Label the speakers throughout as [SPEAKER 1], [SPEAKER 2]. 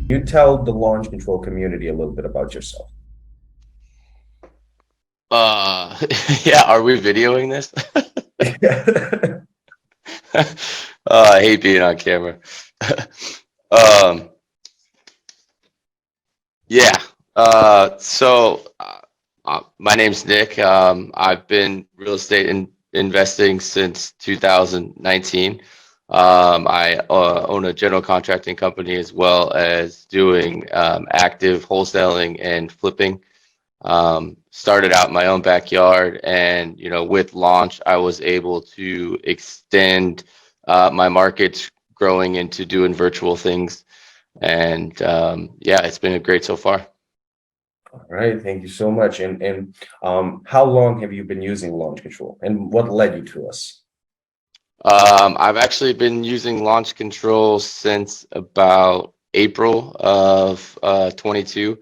[SPEAKER 1] You tell the launch control community a little bit about yourself.
[SPEAKER 2] Yeah, are we videoing this? I hate being on camera. Um, yeah. My name's Nick. I've been real estate investing since 2019. I own a general contracting company as well as doing active wholesaling and flipping. Started out in my own backyard, and with launch, I was able to extend my markets, growing into doing virtual things, and yeah, it's been great so far.
[SPEAKER 1] All right, thank you so much. And how long have you been using launch control, and what led you to us?
[SPEAKER 2] I've actually been using launch control since about April of 22.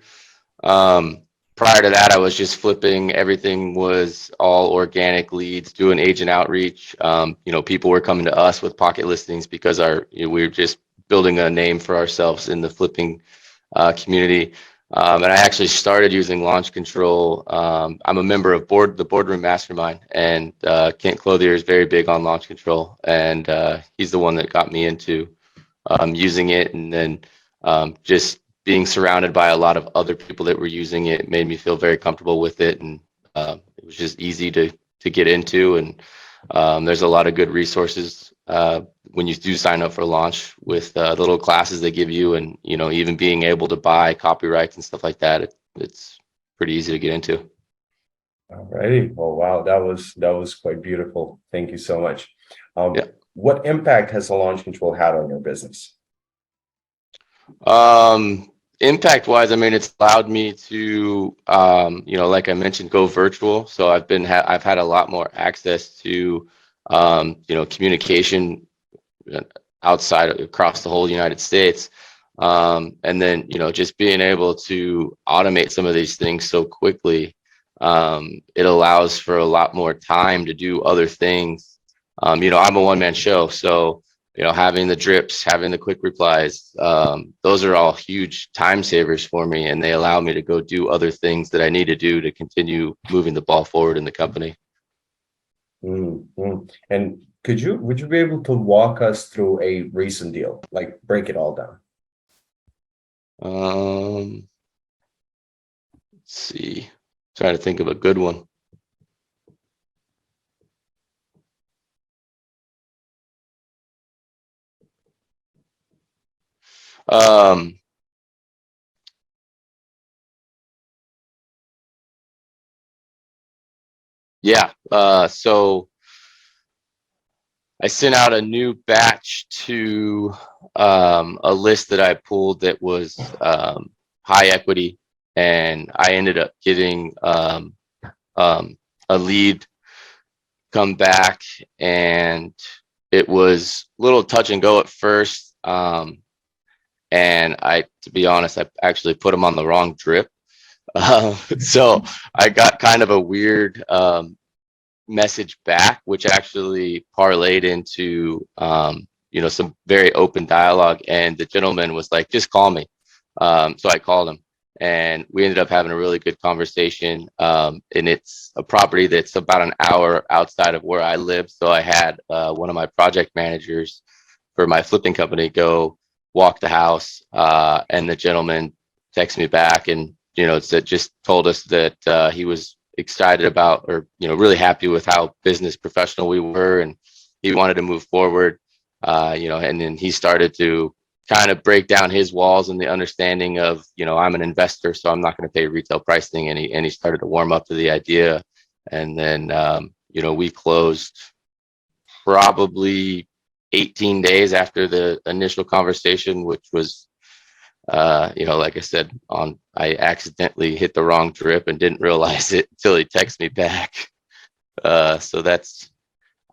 [SPEAKER 2] Um, Prior to that, I was just flipping. Everything was all organic leads, doing agent outreach. People were coming to us with pocket listings because we were just building a name for ourselves in the flipping community. And I actually started using launch control. I'm a member of the boardroom mastermind, and Kent Clothier is very big on launch control, and he's the one that got me into using it. And then just being surrounded by a lot of other people that were using it made me feel very comfortable with it, and it was just easy to get into. And there's a lot of good resources when you do sign up for launch with the little classes they give you, and even being able to buy copyrights and stuff like that. It's pretty easy to get into.
[SPEAKER 1] All righty. Oh, wow, that was quite beautiful. Thank you so much. Um,
[SPEAKER 2] Yeah.
[SPEAKER 1] what impact has the launch control had on your business?
[SPEAKER 2] Impact wise, I mean, it's allowed me to, like I mentioned, go virtual. So I've had a lot more access to, communication uh, across the whole United States. And then, just being able to automate some of these things so quickly, it allows for a lot more time to do other things. I'm a one man show, so having the drips, having the quick replies, those are all huge time savers for me, and they allow me to go do other things that I need to do to continue moving the ball forward in the company.
[SPEAKER 1] And would you be able to walk us through a recent deal, like break it all down?
[SPEAKER 2] Let's see, trying to think of a good one. Um, yeah, so I sent out a new batch to a list that I pulled that was high equity, and I ended up getting um, a lead come back, and it was a little touch and go at first. And to be honest, I actually put them on the wrong drip. So I got kind of a weird message back, which actually parlayed into some very open dialogue. And the gentleman was like, "Just call me." So I called him, and we ended up having a really good conversation. And it's a property that's about an hour outside of where I live. So I had one of my project managers for my flipping company go walk the house, and the gentleman texted me back, and said, just told us that he was excited about, or really happy with how business professional we were, and he wanted to move forward. And then he started to kind of break down his walls and the understanding of, I'm an investor, so I'm not going to pay retail pricing, and he started to warm up to the idea. And then we closed probably 18 days after the initial conversation, which was like I said, I accidentally hit the wrong drip and didn't realize it until he texted me back. So that's,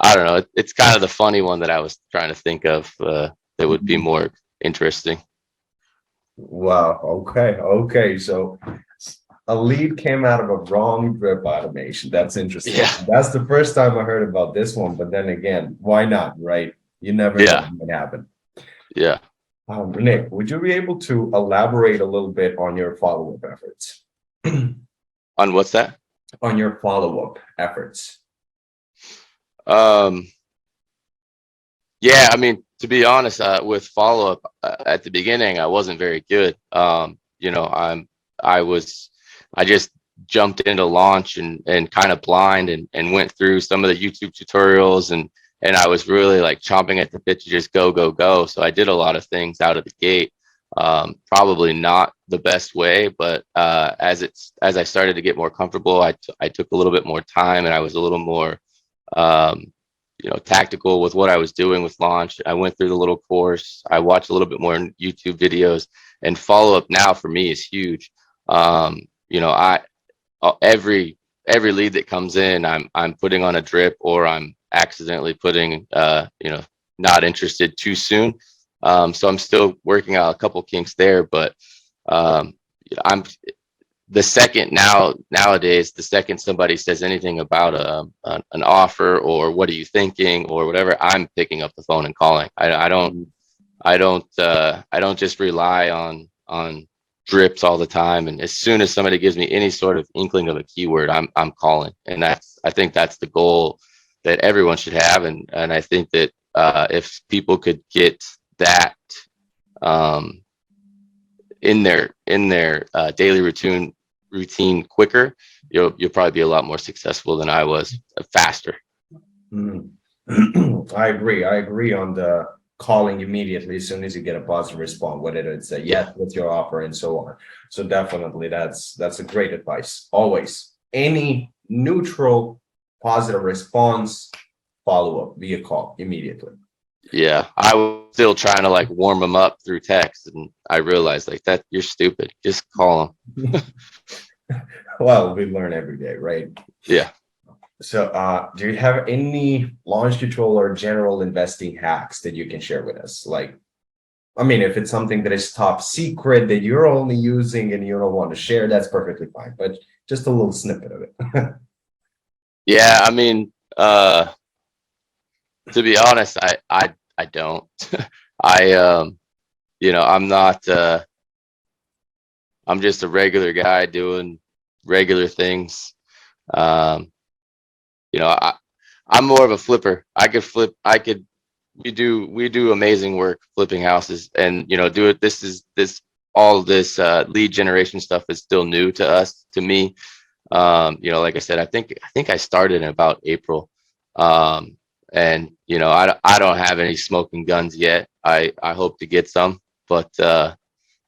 [SPEAKER 2] I don't know, it's kind of the funny one that I was trying to think of that would be more interesting.
[SPEAKER 1] Wow. Okay. Okay. So a lead came out of a wrong drip automation. That's interesting.
[SPEAKER 2] Yeah,
[SPEAKER 1] That's the first time I heard about this one. But then again, why not? Right? You never know
[SPEAKER 2] yeah,
[SPEAKER 1] what might happen.
[SPEAKER 2] yeah.
[SPEAKER 1] Nick, would you be able to elaborate a little bit on your follow-up efforts?
[SPEAKER 2] On what's that?
[SPEAKER 1] On your follow-up efforts.
[SPEAKER 2] Yeah, I mean, to be honest, with follow-up at the beginning, I wasn't very good. You know, I just jumped into launch and kind of blind and went through some of the YouTube tutorials and I was really like chomping at the bit to just go, go, go. So I did a lot of things out of the gate. Probably not the best way, but as I started to get more comfortable, I took a little bit more time and I was a little more you know, tactical with what I was doing with launch. I went through the little course. I watched a little bit more YouTube videos, and follow up now for me is huge. You know, every lead that comes in, I'm putting on a drip or I'm accidentally putting you know, not interested too soon. So I'm still working out a couple kinks there, but I'm the second nowadays, the second somebody says anything about an offer or what are you thinking or whatever, I'm picking up the phone and calling. I don't just rely on drips all the time. And as soon as somebody gives me any sort of inkling of a keyword, I'm calling. And I think that's the goal that everyone should have. And I think that if people could get that in their daily routine quicker, you'll probably be a lot more successful than I was, faster.
[SPEAKER 1] Mm. I agree on the calling immediately as soon as you get a positive response, whether it's a yes with your offer and so on. So definitely that's a great advice. Always any neutral positive response, follow up via call immediately.
[SPEAKER 2] Yeah, I was still trying to like warm them up through text, and I realized like that you're stupid. Just call them.
[SPEAKER 1] Well, we learn every day, right?
[SPEAKER 2] Yeah.
[SPEAKER 1] So do you have any launch control or general investing hacks that you can share with us? Like, I mean, if it's something that is top secret that you're only using and you don't want to share, that's perfectly fine. But just a little snippet of it.
[SPEAKER 2] Yeah, I mean, to be honest, I don't. I you know, I'm not I'm just a regular guy doing regular things. Um, you know, I'm more of a flipper. I could flip. We do amazing work flipping houses, and you know, do it. All of this lead generation stuff is still new to us, to me. You know, like I said, I think I started in about April. And you know, I don't have any smoking guns yet. I hope to get some, but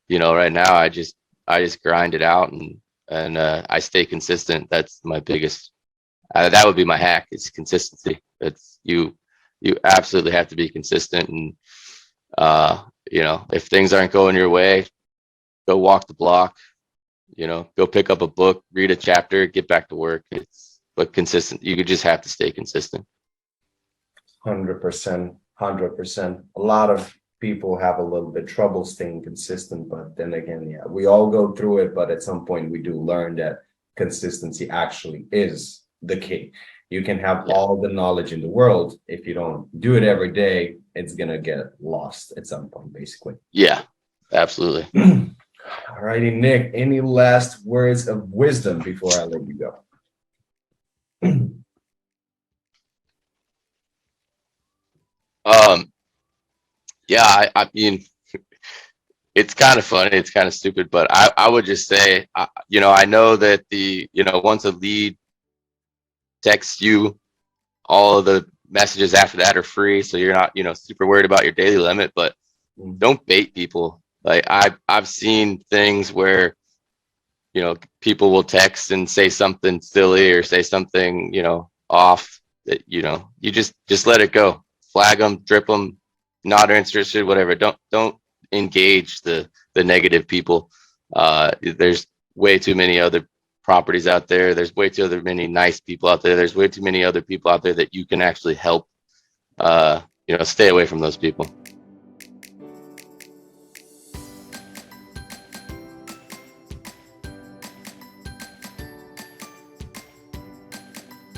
[SPEAKER 2] you know, right now I just grind it out and I stay consistent. That's my biggest. That would be my hack. It's consistency. It's you absolutely have to be consistent, and you know, if things aren't going your way, go walk the block. You know, go pick up a book, read a chapter, get back to work. It's but consistent. You could just have to stay consistent.
[SPEAKER 1] 100%, 100%. A lot of people have a little bit trouble staying consistent, but then again, yeah, we all go through it, but at some point we do learn that consistency actually is the key. You can have all the knowledge in the world. If you don't do it every day, it's gonna get lost at some point, basically.
[SPEAKER 2] Yeah, absolutely.
[SPEAKER 1] All righty, Nick, any last words of wisdom before I let you go?
[SPEAKER 2] Yeah, I mean, it's kind of funny, it's kind of stupid, but I would just say, you know, I know that you know, once a lead texts you, all of the messages after that are free, so you're not, you know, super worried about your daily limit. But don't bait people. Like I've seen things where, you know, people will text and say something silly or say something, you know, off that, you know, you just let it go. Flag them, drip them, not interested, whatever. Don't engage the negative people. There's way too many other properties out there. There's way too many nice people out there. There's way too many other people out there that you can actually help. You know, stay away from those people.